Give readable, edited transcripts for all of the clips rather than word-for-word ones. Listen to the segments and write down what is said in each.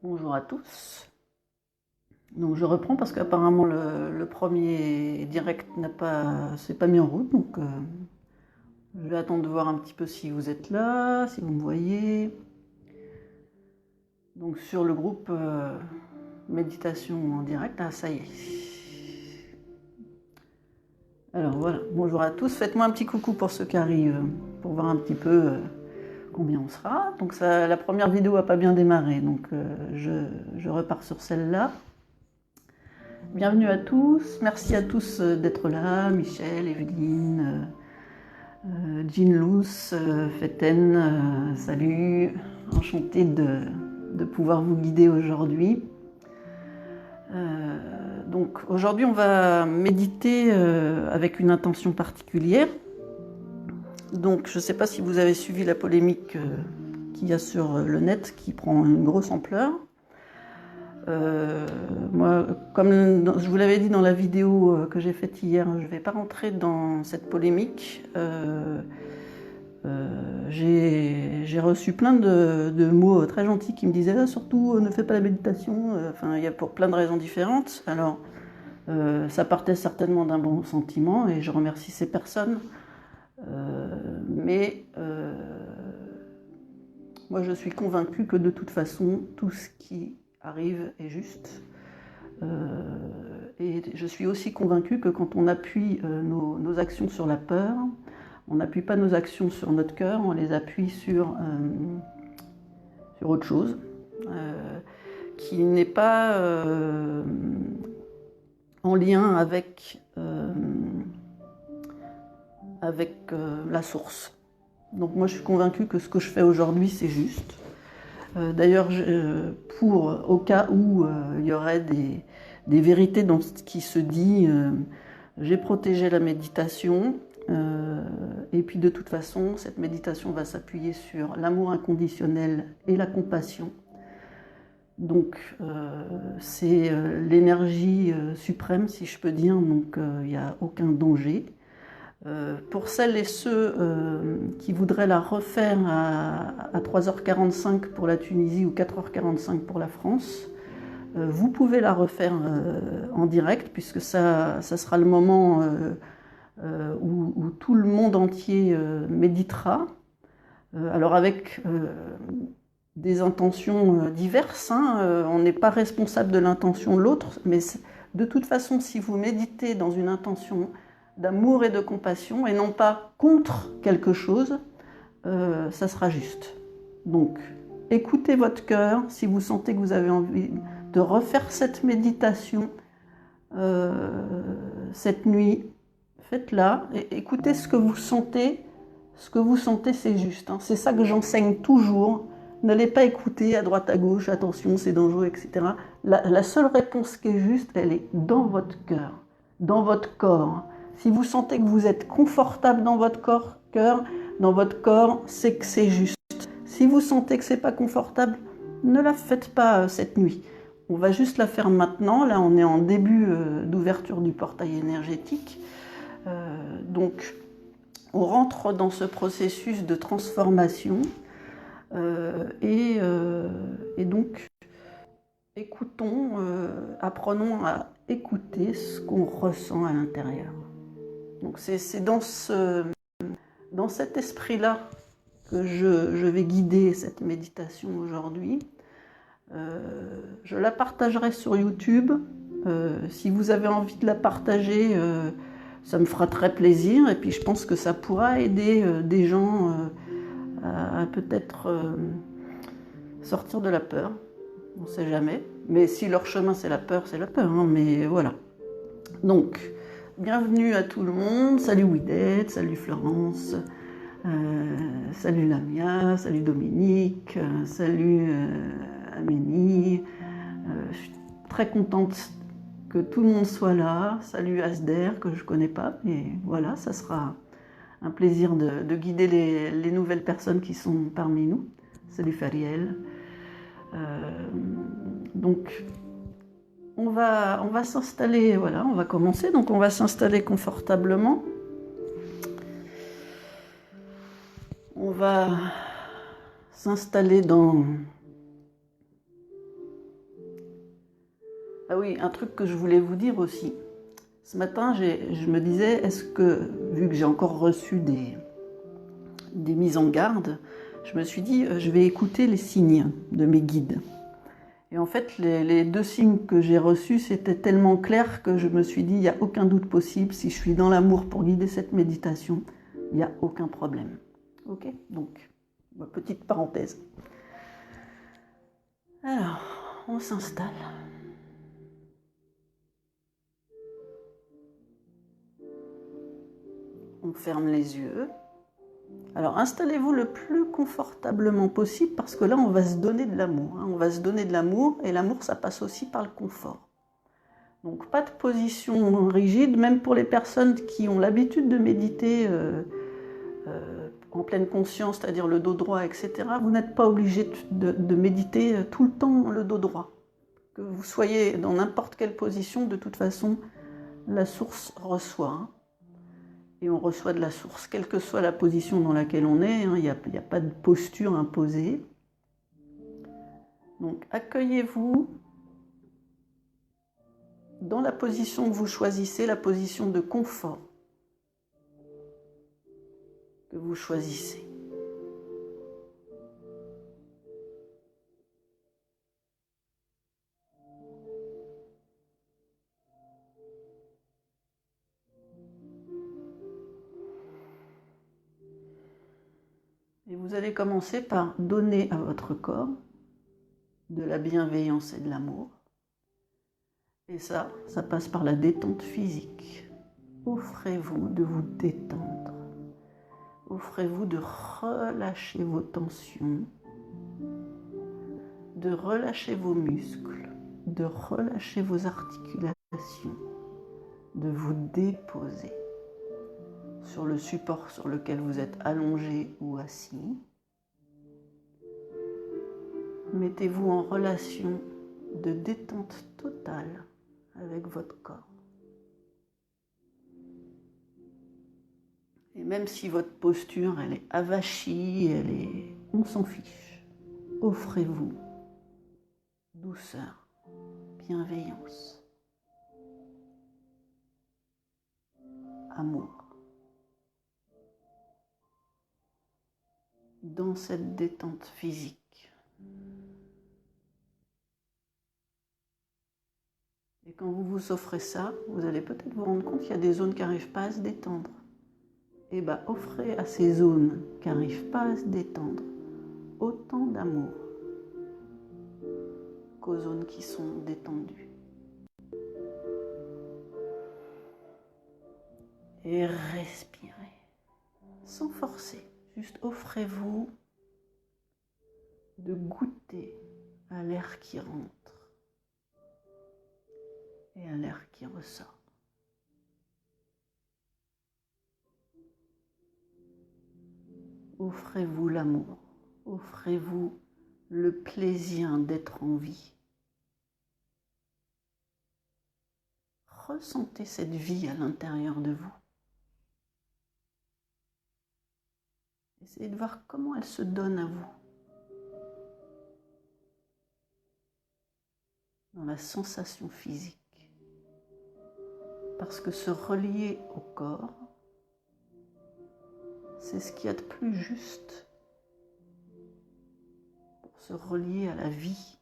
Bonjour à tous. Donc je reprends parce qu'apparemment le premier direct s'est pas mis en route, donc je vais attendre de voir un petit peu si vous êtes là, si vous me voyez. Donc sur le groupe méditation en direct, ah ça y est. Alors voilà, bonjour à tous. Faites-moi un petit coucou pour ceux qui arrivent, pour voir un petit peu combien on sera. Donc ça, la première vidéo a pas bien démarré, donc je repars sur celle-là. Bienvenue à tous, merci à tous d'être là, Michel, Evelyne, Jean Luce, Feten, salut, enchantée de pouvoir vous guider aujourd'hui. Donc aujourd'hui on va méditer avec une intention particulière. Donc je ne sais pas si vous avez suivi la polémique qu'il y a sur le net qui prend une grosse ampleur. Moi, comme je vous l'avais dit dans la vidéo que j'ai faite hier, je ne vais pas rentrer dans cette polémique. J'ai reçu plein de mots très gentils qui me disaient ah, surtout ne fais pas la méditation. Enfin, il y a pour plein de raisons différentes. Alors, ça partait certainement d'un bon sentiment et je remercie ces personnes. Mais moi, je suis convaincue que de toute façon, tout ce qui arrive est juste. Et je suis aussi convaincue que quand on appuie nos actions sur la peur, on n'appuie pas nos actions sur notre cœur, on les appuie sur autre chose, qui n'est pas en lien avec la source. Donc moi je suis convaincue que ce que je fais aujourd'hui c'est juste. D'ailleurs, au cas où il y aurait des vérités dans ce qui se dit, j'ai protégé la méditation. Et puis de toute façon, cette méditation va s'appuyer sur l'amour inconditionnel et la compassion. Donc c'est l'énergie suprême, si je peux dire, donc il n'y a aucun danger. Pour celles et ceux qui voudraient la refaire à 3h45 pour la Tunisie ou 4h45 pour la France, vous pouvez la refaire en direct puisque ça sera le moment où tout le monde entier méditera. Alors avec des intentions diverses, hein, on n'est pas responsable de l'intention de l'autre, mais de toute façon, si vous méditez dans une intention d'amour et de compassion, et non pas contre quelque chose, ça sera juste. Donc, écoutez votre cœur, si vous sentez que vous avez envie de refaire cette méditation cette nuit, faites-la, et écoutez ce que vous sentez. Ce que vous sentez, c'est juste. Hein. C'est ça que j'enseigne toujours. N'allez pas écouter à droite, à gauche, attention, c'est dangereux, etc. La seule réponse qui est juste, elle est dans votre cœur, dans votre corps. Si vous sentez que vous êtes confortable dans votre cœur, dans votre corps, c'est que c'est juste. Si vous sentez que c'est pas confortable, ne la faites pas cette nuit. On va juste la faire maintenant. Là, on est en début d'ouverture du portail énergétique. Donc, on rentre dans ce processus de transformation et donc écoutons, apprenons à écouter ce qu'on ressent à l'intérieur. Donc c'est dans cet esprit-là que je vais guider cette méditation aujourd'hui. Je la partagerai sur YouTube. Si vous avez envie de la partager, ça me fera très plaisir. Et puis je pense que ça pourra aider des gens à peut-être sortir de la peur. On ne sait jamais. Mais si leur chemin c'est la peur, c'est la peur. Hein, mais voilà. Donc, bienvenue à tout le monde. Salut Widette, salut Florence, salut Lamia, salut Dominique, salut Amélie. Je suis très contente que tout le monde soit là. Salut Asder, que je ne connais pas. Et voilà, ça sera un plaisir de guider les nouvelles personnes qui sont parmi nous. Salut Fariel. Donc, on va s'installer, voilà, on va commencer. Donc, on va s'installer confortablement. On va s'installer dans oui, un truc que je voulais vous dire aussi. Ce matin, je me disais, est-ce que, vu que j'ai encore reçu des mises en garde, je me suis dit, je vais écouter les signes de mes guides. Et en fait, les 2 signes que j'ai reçus, c'était tellement clair que je me suis dit, il n'y a aucun doute possible, si je suis dans l'amour pour guider cette méditation, il n'y a aucun problème. Ok? Donc, petite parenthèse. Alors, on s'installe. On ferme les yeux. Alors installez-vous le plus confortablement possible parce que là on va se donner de l'amour. On va se donner de l'amour et l'amour ça passe aussi par le confort. Donc pas de position rigide, même pour les personnes qui ont l'habitude de méditer en pleine conscience, c'est-à-dire le dos droit, etc. Vous n'êtes pas obligé de méditer tout le temps le dos droit. Que vous soyez dans n'importe quelle position, de toute façon, la source reçoit. Et on reçoit de la source, quelle que soit la position dans laquelle on est, il n'y a pas de posture imposée. Donc accueillez-vous dans la position que vous choisissez, la position de confort que vous choisissez. Et vous allez commencer par donner à votre corps de la bienveillance et de l'amour. Et ça passe par la détente physique. Offrez-vous de vous détendre. Offrez-vous de relâcher vos tensions, de relâcher vos muscles, de relâcher vos articulations, de vous déposer sur le support sur lequel vous êtes allongé ou assis. Mettez-vous en relation de détente totale avec votre corps. Et même si votre posture elle est avachie, on s'en fiche. Offrez-vous douceur, bienveillance, amour. Dans cette détente physique. Et quand vous vous offrez ça, vous allez peut-être vous rendre compte qu'il y a des zones qui n'arrivent pas à se détendre. Et bien, offrez à ces zones qui n'arrivent pas à se détendre autant d'amour qu'aux zones qui sont détendues. Et respirez, sans forcer. Juste offrez-vous de goûter à l'air qui rentre et à l'air qui ressort. Offrez-vous l'amour, offrez-vous le plaisir d'être en vie. Ressentez cette vie à l'intérieur de vous. Essayez de voir comment elle se donne à vous. Dans la sensation physique. Parce que se relier au corps, c'est ce qu'il y a de plus juste pour se relier à la vie.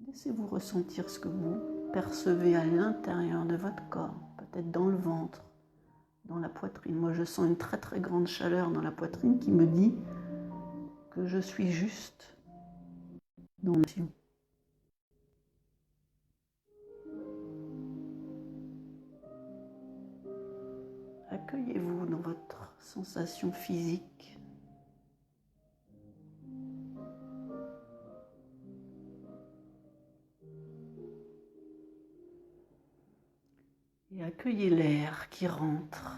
Laissez-vous ressentir ce que vous percevez à l'intérieur de votre corps, peut-être dans le ventre, dans la poitrine. Moi, je sens une très très grande chaleur dans la poitrine qui me dit que je suis juste dans l'action. Accueillez-vous dans votre sensation physique. Et accueillez l'air qui rentre.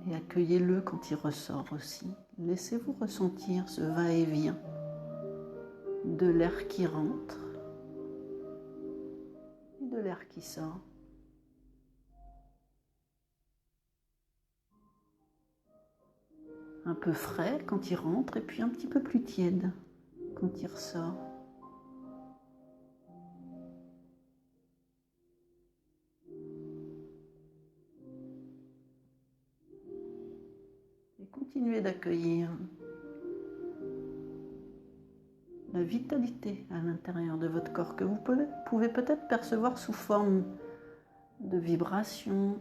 Et accueillez-le quand il ressort aussi. Laissez-vous ressentir ce va-et-vient de l'air qui rentre et de l'air qui sort. Un peu frais quand il rentre et puis un petit peu plus tiède quand il ressort. Et continuez d'accueillir la vitalité à l'intérieur de votre corps que vous pouvez peut-être percevoir sous forme de vibrations,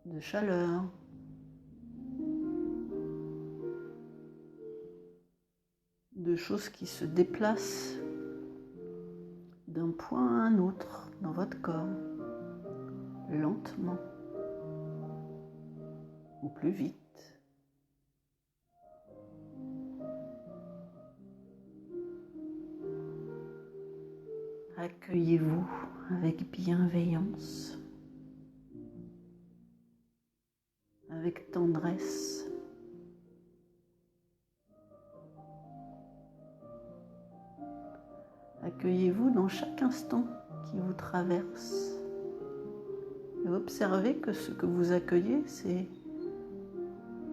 de chaleur, de choses qui se déplacent d'un point à un autre dans votre corps, lentement ou plus vite. Accueillez-vous avec bienveillance, avec tendresse. Accueillez-vous dans chaque instant qui vous traverse. Et observez que ce que vous accueillez, c'est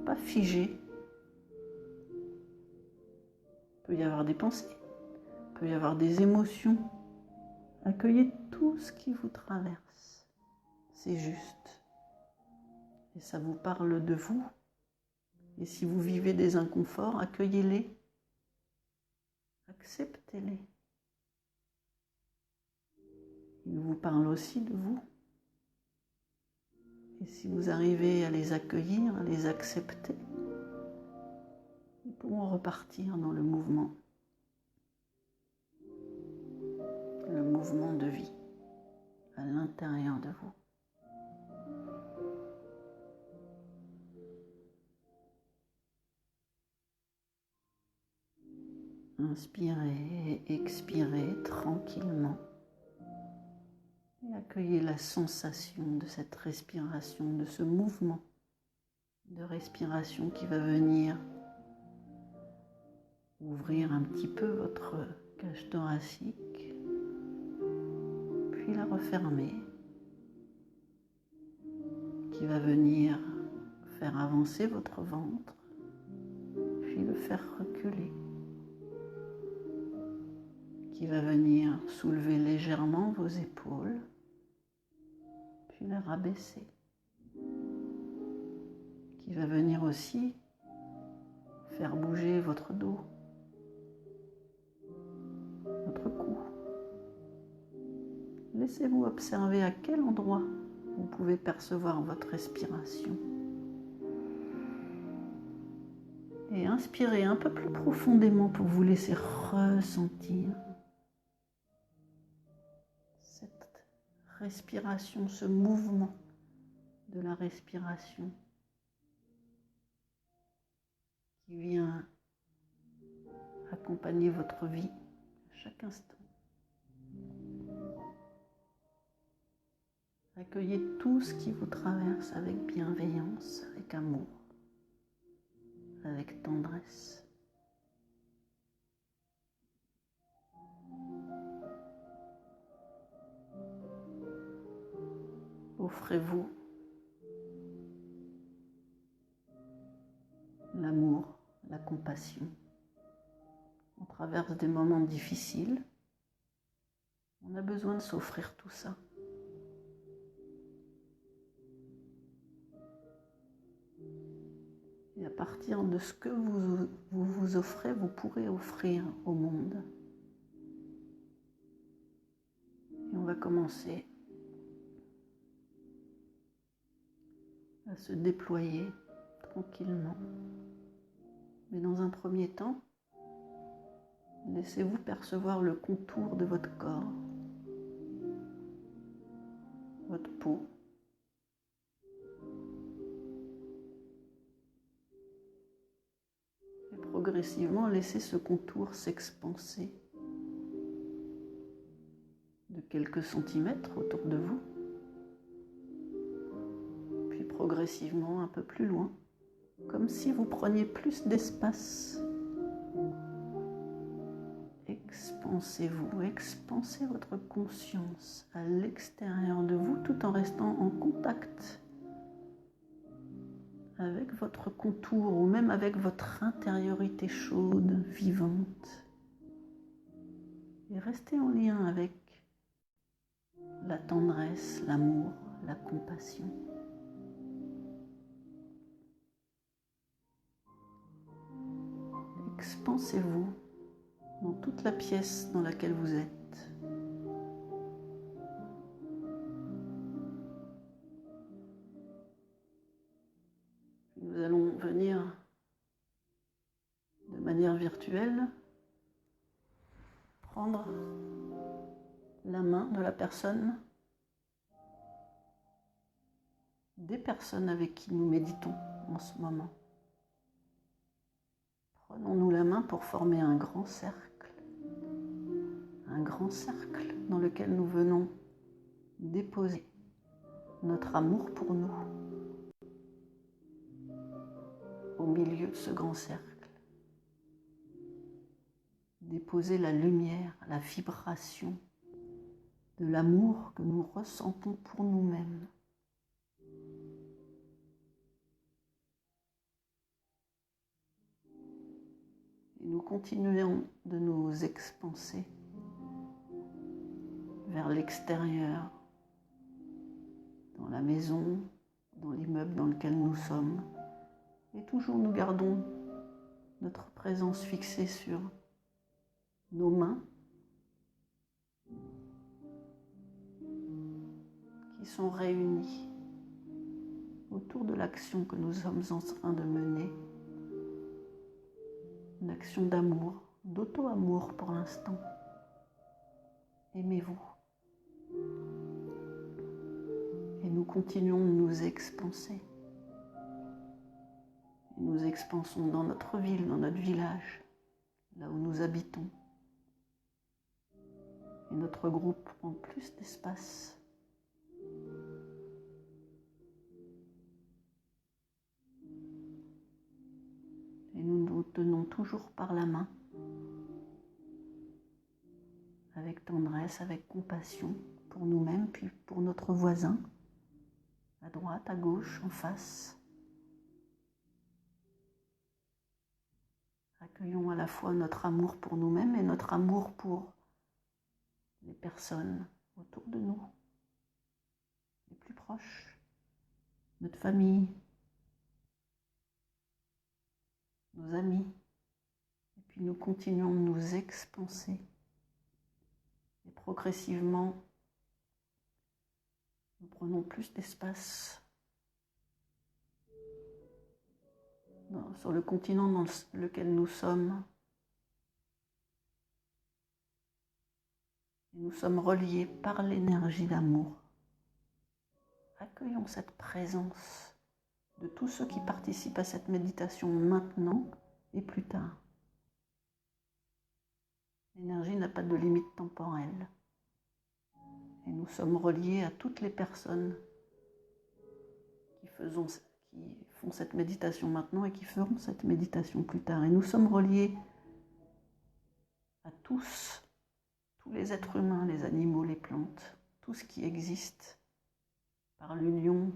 pas figé. Il peut y avoir des pensées, il peut y avoir des émotions. Accueillez tout ce qui vous traverse. C'est juste. Et ça vous parle de vous. Et si vous vivez des inconforts, accueillez-les. Acceptez-les. Ils vous parlent aussi de vous. Et si vous arrivez à les accueillir, à les accepter, ils pourront repartir dans le mouvement de vie à l'intérieur de vous. Inspirez et expirez tranquillement et accueillez la sensation de cette respiration, de ce mouvement de respiration qui va venir ouvrir un petit peu votre cage thoracique, puis la refermer, qui va venir faire avancer votre ventre, puis le faire reculer, qui va venir soulever légèrement vos épaules, puis les rabaisser, qui va venir aussi faire bouger votre dos, votre cou. Laissez-vous observer à quel endroit vous pouvez percevoir votre respiration. Et inspirez un peu plus profondément pour vous laisser ressentir cette respiration, ce mouvement de la respiration qui vient accompagner votre vie à chaque instant. Accueillez tout ce qui vous traverse avec bienveillance, avec amour, avec tendresse. Offrez-vous l'amour, la compassion. On traverse des moments difficiles. On a besoin de s'offrir tout ça. Et à partir de ce que vous offrez, vous pourrez offrir au monde. Et on va commencer à se déployer tranquillement. Mais dans un premier temps, laissez-vous percevoir le contour de votre corps, votre peau. Et progressivement, laissez ce contour s'expanser de quelques centimètres autour de vous, puis progressivement un peu plus loin, comme si vous preniez plus d'espace. Expansez-vous, expansez votre conscience à l'extérieur de vous tout en restant en contact avec votre contour ou même avec votre intériorité chaude, vivante. Et restez en lien avec la tendresse, l'amour, la compassion. Expansez-vous dans toute la pièce dans laquelle vous êtes. Nous allons venir de manière virtuelle prendre la main de la personne, des personnes avec qui nous méditons en ce moment. Prenons-nous la main pour former un grand cercle dans lequel nous venons déposer notre amour pour nous au milieu de ce grand cercle. Déposer la lumière, la vibration de l'amour que nous ressentons pour nous-mêmes. Et nous continuons de nous expanser vers l'extérieur, dans la maison, dans l'immeuble dans lequel nous sommes. Et toujours nous gardons notre présence fixée sur nos mains qui sont réunies autour de l'action que nous sommes en train de mener. Une action d'amour, d'auto-amour pour l'instant. Aimez-vous. Et nous continuons de nous expanser. Et nous expansons dans notre ville, dans notre village, là où nous habitons. Et notre groupe prend plus d'espace. Et nous nous tenons toujours par la main, avec tendresse, avec compassion, pour nous-mêmes, puis pour notre voisin, à droite, à gauche, en face. Accueillons à la fois notre amour pour nous-mêmes et notre amour pour les personnes autour de nous, les plus proches, notre famille, nos amis. Et puis nous continuons de nous expanser. Et progressivement, nous prenons plus d'espace sur le continent dans lequel nous sommes. Et nous sommes reliés par l'énergie d'amour. Accueillons cette présence de tous ceux qui participent à cette méditation maintenant et plus tard. L'énergie n'a pas de limite temporelle. Et nous sommes reliés à toutes les personnes qui font cette méditation maintenant et qui feront cette méditation plus tard. Et nous sommes reliés à tous les êtres humains, les animaux, les plantes, tout ce qui existe par l'union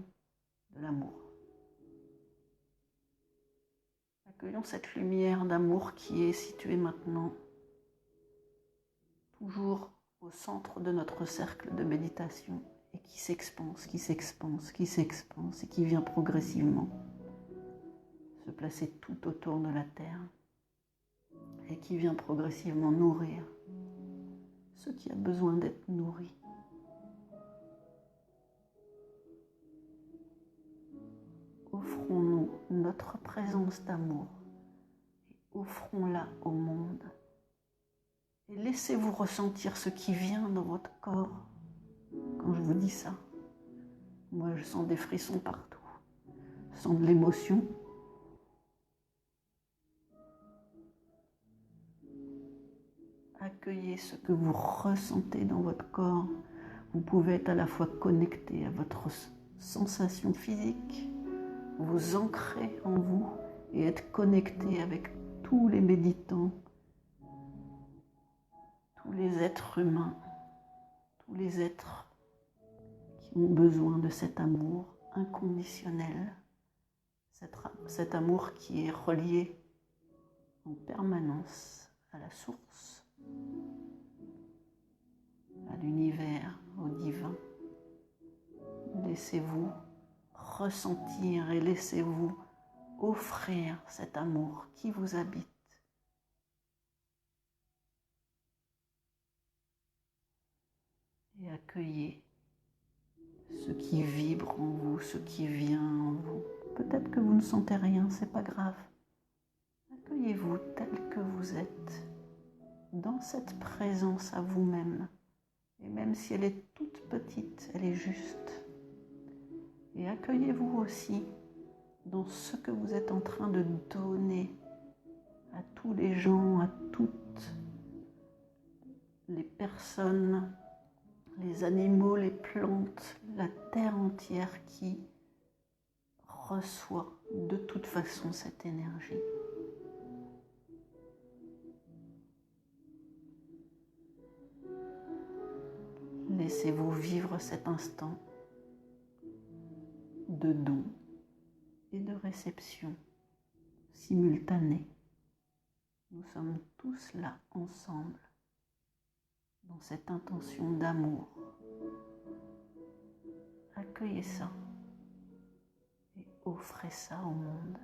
de l'amour. Accueillons cette lumière d'amour qui est située maintenant toujours au centre de notre cercle de méditation et qui s'expanse, qui s'expanse, qui s'expanse et qui vient progressivement se placer tout autour de la terre et qui vient progressivement nourrir ce qui a besoin d'être nourri. Offrons-nous notre présence d'amour et offrons-la au monde. Et laissez-vous ressentir ce qui vient dans votre corps quand je vous dis ça. Moi, je sens des frissons partout. Je sens de l'émotion. Accueillez ce que vous ressentez dans votre corps. Vous pouvez être à la fois connecté à votre sensation physique, vous ancrer en vous et être connecté avec tous les méditants, tous les êtres humains, tous les êtres qui ont besoin de cet amour inconditionnel, cet amour qui est relié en permanence à la source, à l'univers, au divin. Laissez-vous ressentir et laissez-vous offrir cet amour qui vous habite. Et accueillez ce qui vibre en vous, ce qui vient en vous. Peut-être que vous ne sentez rien, c'est pas grave. Accueillez-vous tel que vous êtes, dans cette présence à vous-même. Et même si elle est toute petite, elle est juste. Et accueillez-vous aussi dans ce que vous êtes en train de donner à tous les gens, à toutes les personnes, les animaux, les plantes, la terre entière qui reçoit de toute façon cette énergie. Laissez-vous vivre cet instant de don et de réception simultanée. Nous sommes tous là ensemble dans cette intention d'amour. Accueillez ça et offrez ça au monde.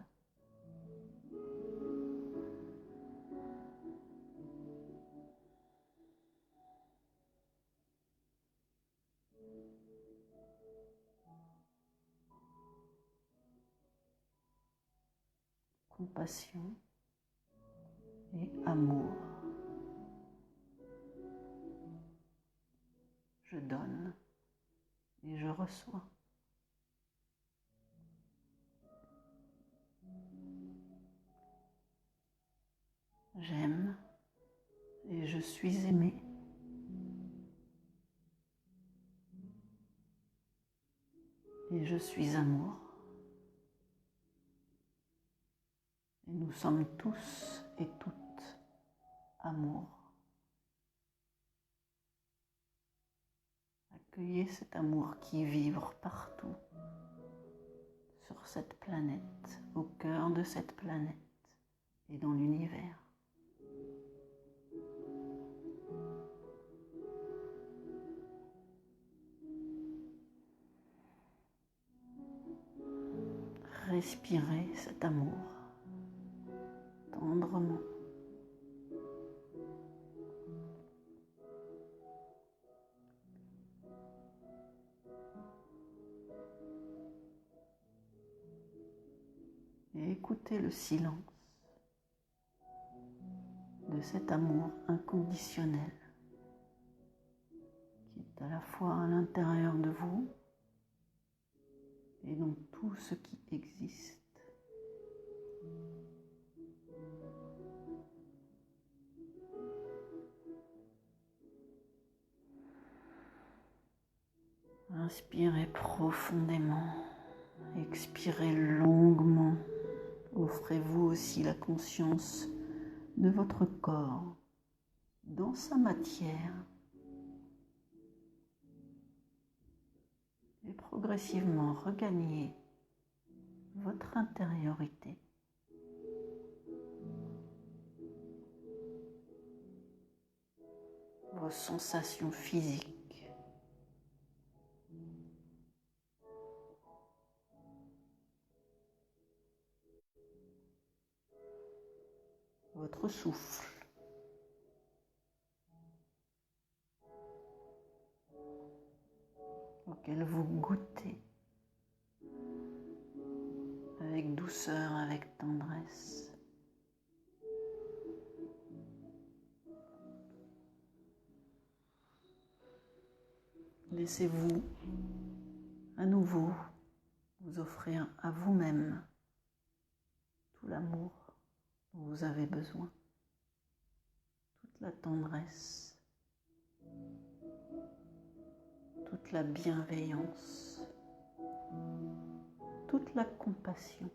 Compassion et amour. Je donne et je reçois. J'aime et je suis aimé. Et je suis amour. Et nous sommes tous et toutes amour. Accueillez cet amour qui vibre partout sur cette planète, au cœur de cette planète et dans l'univers. Respirez cet amour tendrement. Et écoutez le silence de cet amour inconditionnel qui est à la fois à l'intérieur de vous et dans tout ce qui existe. Inspirez profondément, expirez longuement. Offrez-vous aussi la conscience de votre corps dans sa matière et progressivement regagnez votre intériorité. Vos sensations physiques. Votre souffle. Auquel vous goûtez avec douceur, avec tendresse. Laissez-vous à nouveau vous offrir à vous-même tout l'amour dont vous avez besoin, toute la tendresse, toute la bienveillance, toute la compassion.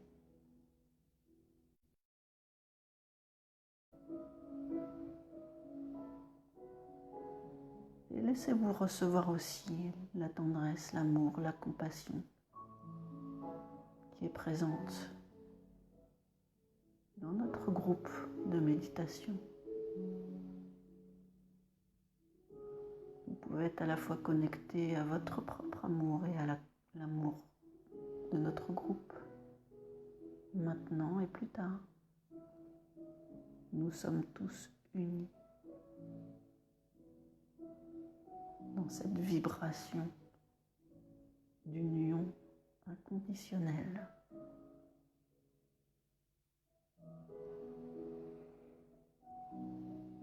Et laissez-vous recevoir aussi la tendresse, l'amour, la compassion qui est présente dans notre groupe de méditation. Vous pouvez être à la fois connecté à votre propre amour et à l'amour de notre groupe, maintenant et plus tard. Nous sommes tous unis dans cette vibration d'union inconditionnelle.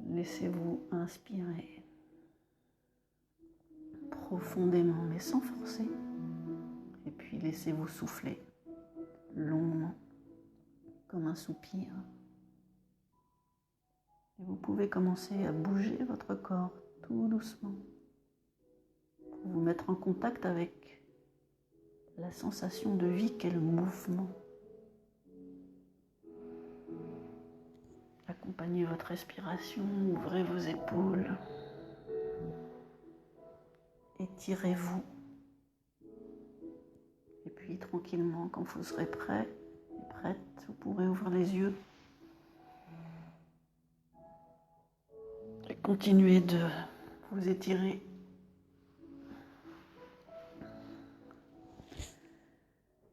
Laissez-vous inspirer profondément mais sans forcer. Et puis laissez-vous souffler longuement comme un soupir. Et vous pouvez commencer à bouger votre corps tout doucement pour vous mettre en contact avec la sensation de vie qu'est le mouvement. Accompagnez votre respiration, ouvrez vos épaules, étirez-vous. Et puis tranquillement, quand vous serez prêt et prête, vous pourrez ouvrir les yeux. Et continuez de vous étirer.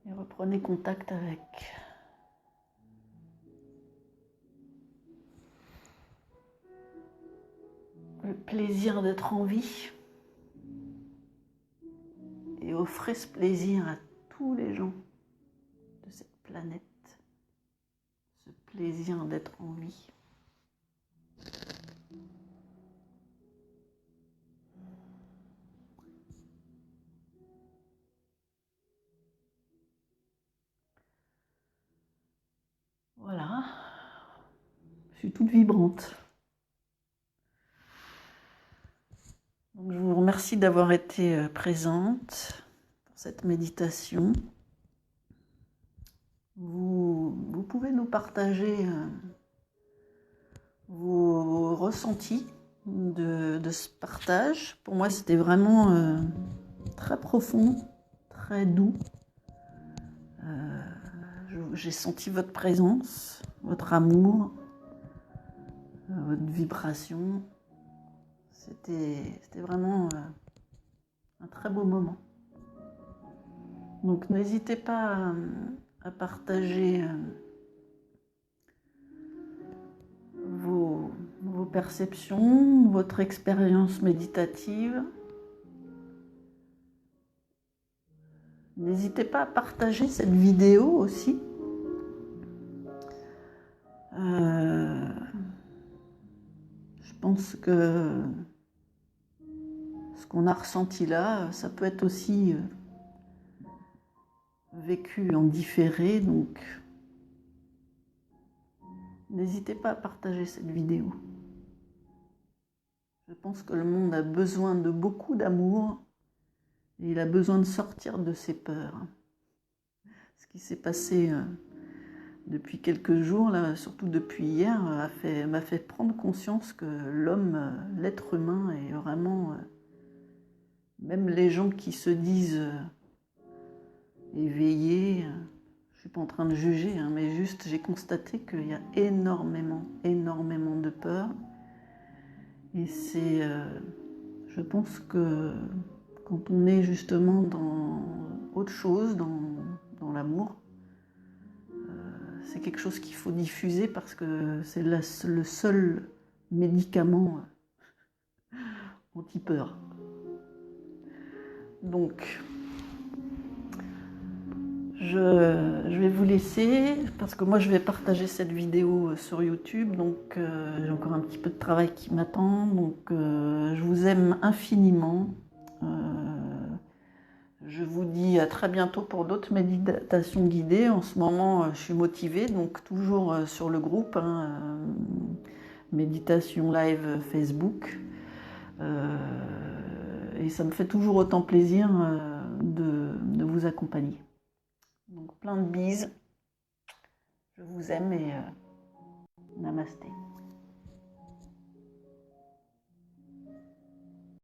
Et reprenez contact avec le plaisir d'être en vie. Et offrez ce plaisir à tous les gens de cette planète. Ce plaisir d'être en vie. Voilà, je suis toute vibrante. Donc, je vous remercie d'avoir été présente pour cette méditation. Vous pouvez nous partager vos ressentis de ce partage. Pour moi, c'était vraiment très profond, très doux. J'ai senti votre présence, votre amour, votre vibration. C'était vraiment un très beau moment. Donc n'hésitez pas à partager vos perceptions, votre expérience méditative. N'hésitez pas à partager cette vidéo aussi. Je pense que ce qu'on a ressenti là, ça peut être aussi vécu en différé, donc n'hésitez pas à partager cette vidéo. Je pense que le monde a besoin de beaucoup d'amour et il a besoin de sortir de ses peurs. Ce qui s'est passé depuis quelques jours, là, surtout depuis hier, m'a fait prendre conscience que l'homme, l'être humain est vraiment... même les gens qui se disent éveillés, je ne suis pas en train de juger, hein, mais juste j'ai constaté qu'il y a énormément de peur. Et c'est... je pense que quand on est justement dans autre chose, dans l'amour, c'est quelque chose qu'il faut diffuser parce que c'est le seul médicament anti-peur. Donc, je vais vous laisser parce que moi je vais partager cette vidéo sur YouTube, donc j'ai encore un petit peu de travail qui m'attend. Donc, je vous aime infiniment. Je vous dis à très bientôt pour d'autres méditations guidées. En ce moment, je suis motivée, donc toujours sur le groupe, méditation live Facebook. Et ça me fait toujours autant plaisir de vous accompagner. Donc plein de bises. Je vous aime et namasté.